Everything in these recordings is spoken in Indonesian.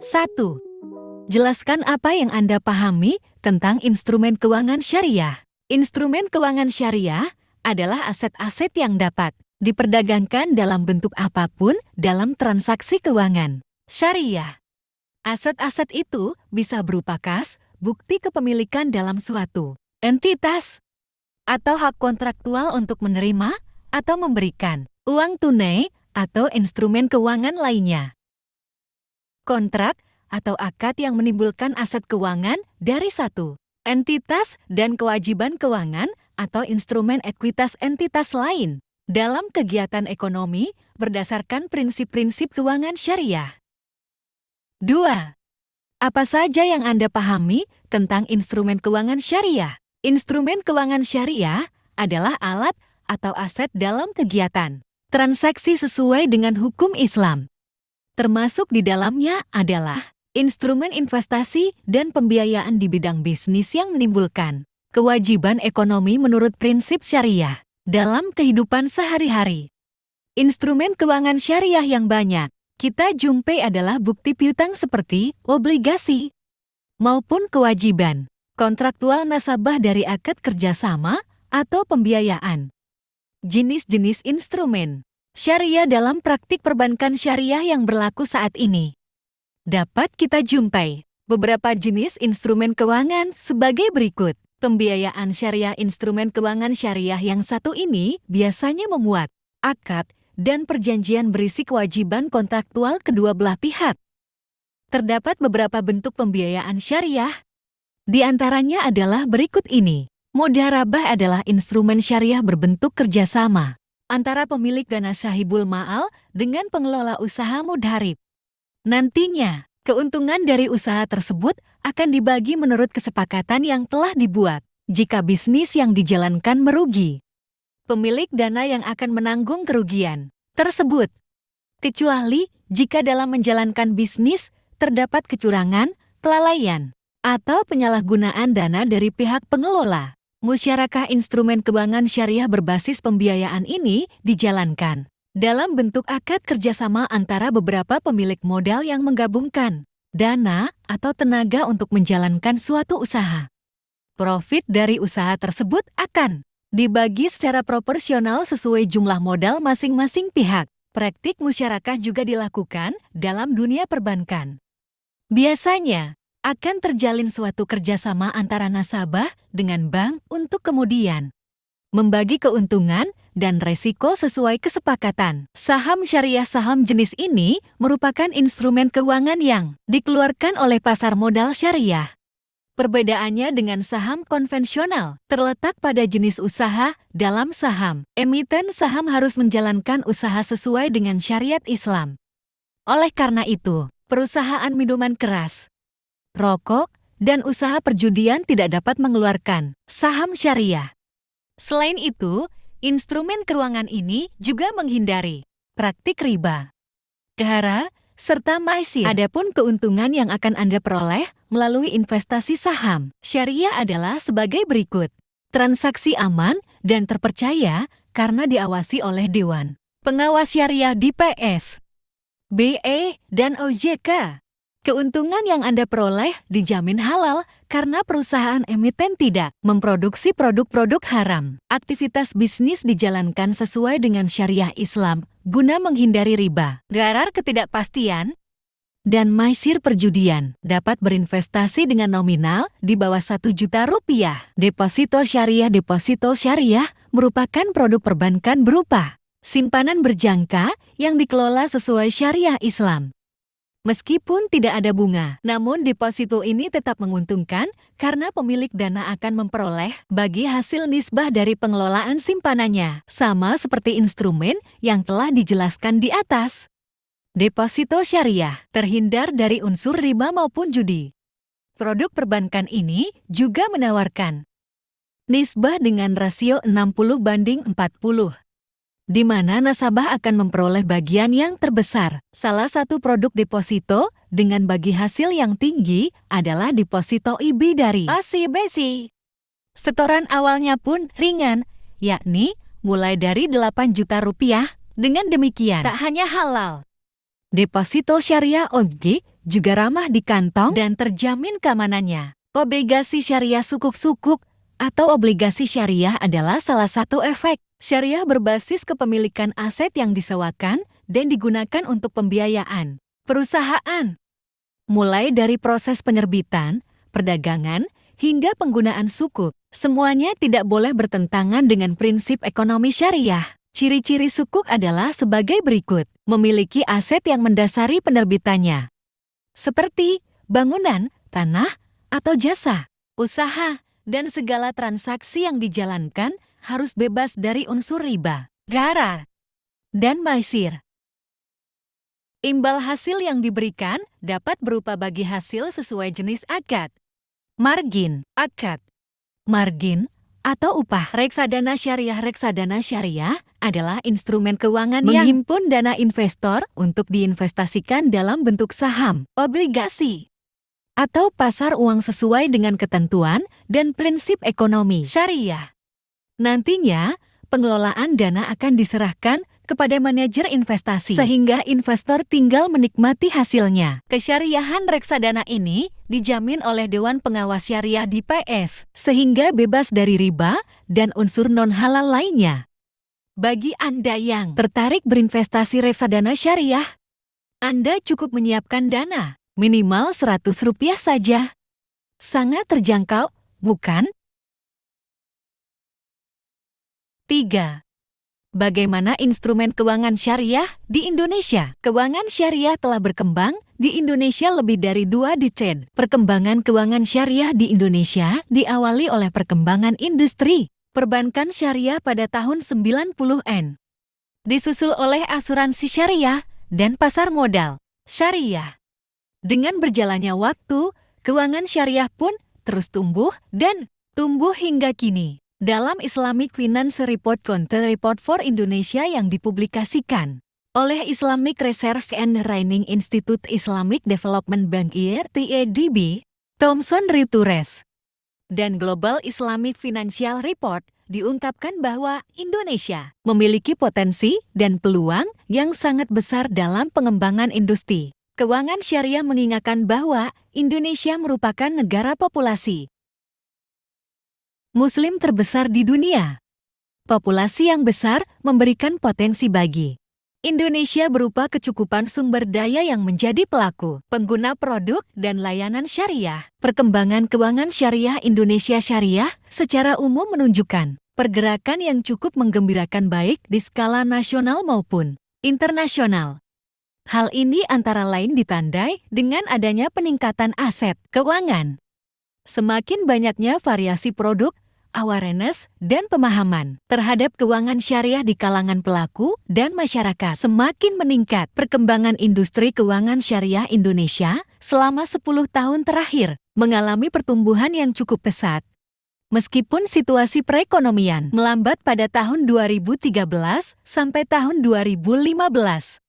1. Jelaskan apa yang Anda pahami tentang instrumen keuangan syariah. Instrumen keuangan syariah adalah aset-aset yang dapat diperdagangkan dalam bentuk apapun dalam transaksi keuangan syariah. Aset-aset itu bisa berupa kas, bukti kepemilikan dalam suatu entitas, atau hak kontraktual untuk menerima atau memberikan uang tunai atau instrumen keuangan lainnya. Kontrak atau akad yang menimbulkan aset keuangan dari satu entitas dan kewajiban keuangan atau instrumen ekuitas entitas lain dalam kegiatan ekonomi berdasarkan prinsip-prinsip keuangan syariah. 2. Apa saja yang Anda pahami tentang instrumen keuangan syariah? Instrumen keuangan syariah adalah alat atau aset dalam kegiatan transaksi sesuai dengan hukum Islam. Termasuk di dalamnya adalah instrumen investasi dan pembiayaan di bidang bisnis yang menimbulkan kewajiban ekonomi menurut prinsip syariah dalam kehidupan sehari-hari. Instrumen keuangan syariah yang banyak kita jumpai adalah bukti piutang seperti obligasi maupun kewajiban kontraktual nasabah dari akad kerjasama atau pembiayaan. Jenis-jenis instrumen syariah dalam praktik perbankan syariah yang berlaku saat ini. Dapat kita jumpai beberapa jenis instrumen keuangan sebagai berikut. Pembiayaan syariah. Instrumen keuangan syariah yang satu ini biasanya memuat akad dan perjanjian berisi kewajiban kontraktual kedua belah pihak. Terdapat beberapa bentuk pembiayaan syariah. Di antaranya adalah berikut ini. Mudharabah adalah instrumen syariah berbentuk kerjasama antara pemilik dana sahibul ma'al dengan pengelola usaha mudharib. Nantinya, keuntungan dari usaha tersebut akan dibagi menurut kesepakatan yang telah dibuat. Jika bisnis yang dijalankan merugi, pemilik dana yang akan menanggung kerugian tersebut. Kecuali jika dalam menjalankan bisnis terdapat kecurangan, kelalaian, atau penyalahgunaan dana dari pihak pengelola. Musyarakah instrumen keuangan syariah berbasis pembiayaan ini dijalankan dalam bentuk akad kerjasama antara beberapa pemilik modal yang menggabungkan dana atau tenaga untuk menjalankan suatu usaha. Profit dari usaha tersebut akan dibagi secara proporsional sesuai jumlah modal masing-masing pihak. Praktik musyarakah juga dilakukan dalam dunia perbankan. Biasanya, akan terjalin suatu kerjasama antara nasabah dengan bank untuk kemudian membagi keuntungan dan resiko sesuai kesepakatan. Saham syariah. Saham jenis ini merupakan instrumen keuangan yang dikeluarkan oleh pasar modal syariah. Perbedaannya dengan saham konvensional terletak pada jenis usaha. Dalam saham, emiten saham harus menjalankan usaha sesuai dengan syariat Islam. Oleh karena itu, perusahaan minuman keras, rokok, dan usaha perjudian tidak dapat mengeluarkan saham syariah. Selain itu, instrumen keuangan ini juga menghindari praktik riba, gharar, serta maisir. Adapun keuntungan yang akan Anda peroleh melalui investasi saham syariah adalah sebagai berikut. Transaksi aman dan terpercaya karena diawasi oleh Dewan Pengawas Syariah DPS, BE, dan OJK. Keuntungan yang Anda peroleh dijamin halal karena perusahaan emiten tidak memproduksi produk-produk haram. Aktivitas bisnis dijalankan sesuai dengan syariah Islam guna menghindari riba, gharar, ketidakpastian, dan maisir perjudian. Dapat berinvestasi dengan nominal di bawah 1 juta rupiah. Deposito syariah. Deposito syariah merupakan produk perbankan berupa simpanan berjangka yang dikelola sesuai syariah Islam. Meskipun tidak ada bunga, namun deposito ini tetap menguntungkan karena pemilik dana akan memperoleh bagi hasil nisbah dari pengelolaan simpanannya, sama seperti instrumen yang telah dijelaskan di atas. Deposito syariah terhindar dari unsur riba maupun judi. Produk perbankan ini juga menawarkan nisbah dengan rasio 60:40. Di mana nasabah akan memperoleh bagian yang terbesar. Salah satu produk deposito dengan bagi hasil yang tinggi adalah deposito IB dari OCBC. Setoran awalnya pun ringan, yakni mulai dari 8 juta rupiah. Dengan demikian, tak hanya halal, deposito syariah OJK juga ramah di kantong dan terjamin keamanannya. Obligasi syariah sukuk-sukuk atau obligasi syariah adalah salah satu efek syariah berbasis kepemilikan aset yang disewakan dan digunakan untuk pembiayaan perusahaan. Mulai dari proses penerbitan, perdagangan, hingga penggunaan sukuk, semuanya tidak boleh bertentangan dengan prinsip ekonomi syariah. Ciri-ciri sukuk adalah sebagai berikut: memiliki aset yang mendasari penerbitannya, seperti bangunan, tanah, atau jasa, usaha, dan segala transaksi yang dijalankan harus bebas dari unsur riba, gharar, dan maisir. Imbal hasil yang diberikan dapat berupa bagi hasil sesuai jenis akad, margin, akad, margin, atau upah. Reksadana syariah adalah instrumen keuangan yang menghimpun dana investor untuk diinvestasikan dalam bentuk saham, obligasi, atau pasar uang sesuai dengan ketentuan dan prinsip ekonomi syariah. Nantinya, pengelolaan dana akan diserahkan kepada manajer investasi, sehingga investor tinggal menikmati hasilnya. Kesyariahan reksadana ini dijamin oleh Dewan Pengawas Syariah DPS, sehingga bebas dari riba dan unsur non-halal lainnya. Bagi Anda yang tertarik berinvestasi reksadana syariah, Anda cukup menyiapkan dana minimal Rp100 saja. Sangat terjangkau, bukan? 3. Bagaimana instrumen keuangan syariah di Indonesia? Keuangan syariah telah berkembang di Indonesia lebih dari 2 dekade. Perkembangan keuangan syariah di Indonesia diawali oleh perkembangan industri perbankan syariah pada tahun 90-an. Disusul oleh asuransi syariah dan pasar modal syariah. Dengan berjalannya waktu, keuangan syariah pun terus tumbuh dan tumbuh hingga kini. Dalam Islamic Finance Report Counter Report for Indonesia yang dipublikasikan oleh Islamic Research and Training Institute Islamic Development Bank (IRTADB), Thomson Reuters, dan Global Islamic Financial Report, diungkapkan bahwa Indonesia memiliki potensi dan peluang yang sangat besar dalam pengembangan industri keuangan syariah, mengingatkan bahwa Indonesia merupakan negara populasi Muslim terbesar di dunia. Populasi yang besar memberikan potensi bagi Indonesia berupa kecukupan sumber daya yang menjadi pelaku pengguna produk dan layanan syariah. Perkembangan keuangan syariah Indonesia syariah secara umum menunjukkan pergerakan yang cukup menggembirakan baik di skala nasional maupun internasional. Hal ini antara lain ditandai dengan adanya peningkatan aset keuangan. Semakin banyaknya variasi produk, awareness, dan pemahaman terhadap keuangan syariah di kalangan pelaku dan masyarakat semakin meningkat. Perkembangan industri keuangan syariah Indonesia selama 10 tahun terakhir mengalami pertumbuhan yang cukup pesat. Meskipun situasi perekonomian melambat pada tahun 2013 sampai tahun 2015.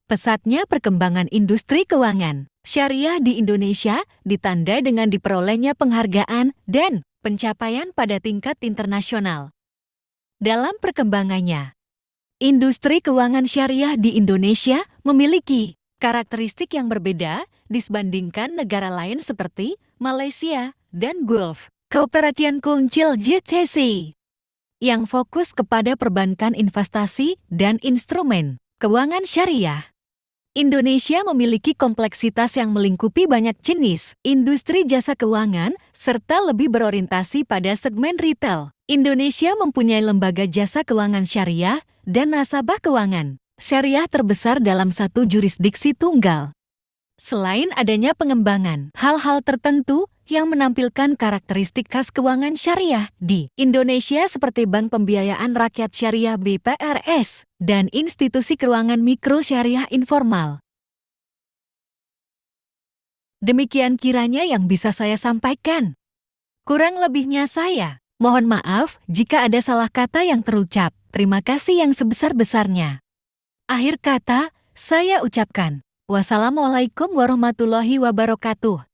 Pesatnya perkembangan industri keuangan syariah di Indonesia ditandai dengan diperolehnya penghargaan dan pencapaian pada tingkat internasional. Dalam perkembangannya, industri keuangan syariah di Indonesia memiliki karakteristik yang berbeda dibandingkan negara lain seperti Malaysia dan Gulf Cooperation Council (GCC) yang fokus kepada perbankan investasi dan instrumen keuangan syariah. Indonesia memiliki kompleksitas yang melingkupi banyak jenis industri jasa keuangan serta lebih berorientasi pada segmen retail. Indonesia mempunyai lembaga jasa keuangan syariah dan nasabah keuangan syariah terbesar dalam satu jurisdiksi tunggal. Selain adanya pengembangan hal-hal tertentu yang menampilkan karakteristik khas keuangan syariah di Indonesia seperti Bank Pembiayaan Rakyat Syariah (BPRS) dan institusi keuangan mikro syariah informal. Demikian kiranya yang bisa saya sampaikan. Kurang lebihnya saya mohon maaf jika ada salah kata yang terucap. Terima kasih yang sebesar-besarnya. Akhir kata, saya ucapkan, wassalamualaikum warahmatullahi wabarakatuh.